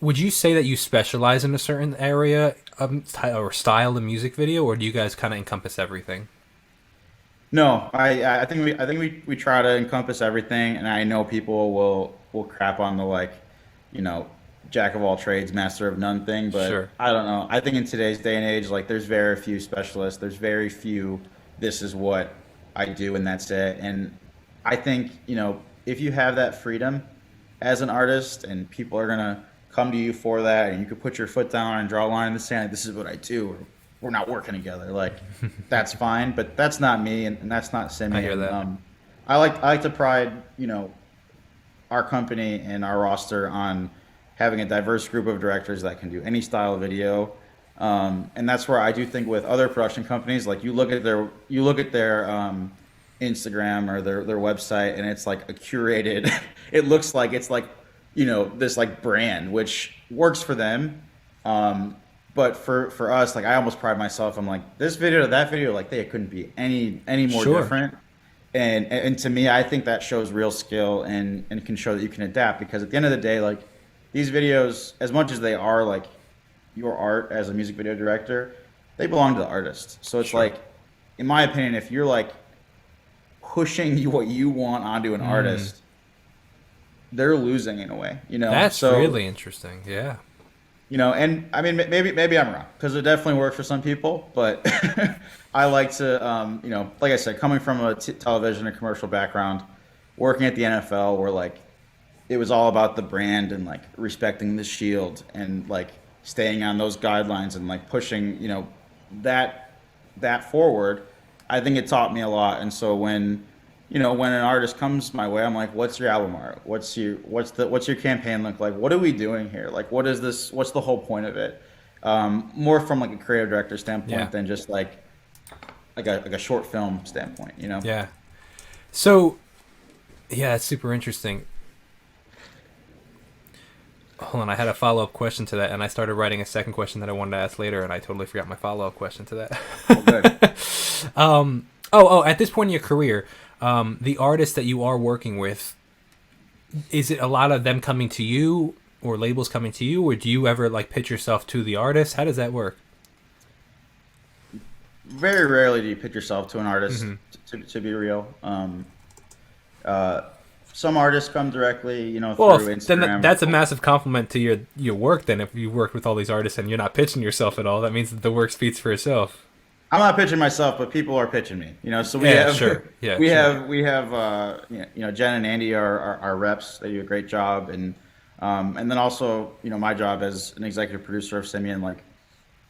Would you say that you specialize in a certain area of or style of music video, or do you guys kind of encompass everything? No, I think we try to encompass everything, and I know people will crap on the like, you know, jack of all trades, master of none thing, but Sure. I don't know. I think in today's day and age, like there's very few specialists. There's very few. This is what I do, and that's it. And I think, if you have that freedom as an artist, and people are gonna come to you for that, and you could put your foot down and draw a line in the sand. Like, this is what I do. Or we're not working together. Like that's fine, but that's not me, and that's not I Simi. hear And that. I like to pride, our company and our roster on having a diverse group of directors that can do any style of video. And that's where I do think with other production companies, like you look at their Instagram or their website, and it's like a curated. It looks like it's like this like brand, which works for them. But for us, like I almost pride myself. I'm like this video to that video, like they couldn't be any more Sure. different. And to me, I think that shows real skill and can show that you can adapt because at the end of the day, like these videos, as much as they are like your art as a music video director, they belong to the artist. So it's Sure. like, in my opinion, if you're like pushing what you want onto an Mm, artist, they're losing in a way, you know? that's So, really interesting. Yeah. and I mean, maybe I'm wrong because it definitely works for some people, but I like to, like I said, coming from a television and commercial background, working at the NFL, where like it was all about the brand and like respecting the shield and like staying on those guidelines and like pushing, that that forward. I think it taught me a lot. And so when an artist comes my way, I'm like, what's your album art? What's your campaign look like? What are we doing here? Like, what is this? What's the whole point of it? More from like a creative director Yeah. standpoint than just like a short film standpoint, you know? Yeah. So, yeah, it's super interesting. Hold on, I had a follow up question to that, and I started writing a second question that I wanted to ask later, and I totally forgot my follow up question to Oh, good. that. Oh, at this point in your career, the artists that you are working with, is it a lot of them coming to you or labels coming to you, or do you ever like pitch yourself to the artist? How does that work? Very rarely do you pitch yourself to an artist, Hmm. to be real. Uh, some artists come directly, Well, through then Instagram. that's a massive compliment to your work. Then, if you worked with all these artists and you're not pitching yourself at all, that means that the work speaks for itself. I'm not pitching myself, but people are pitching me. So we Yeah, have sure. Yeah, we sure. have we have Jen and Andy are our reps. They do a great job, and then also my job as an executive producer of Simeon, like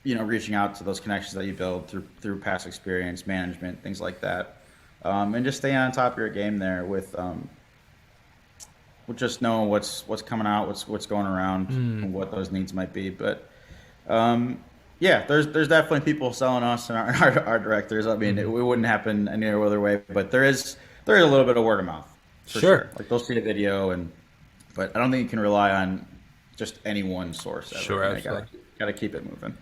reaching out to those connections that you build through past experience, management, things like that, and just staying on top of your game there with just knowing what's coming out, what's going around, and what those needs might be. But yeah, there's definitely people selling us and our directors. I mean, it wouldn't happen any other way. But there is a little bit of word of mouth for Sure. sure. Like they'll see a video, but I don't think you can rely on just any one source ever. Sure, You gotta absolutely. gotta keep it moving.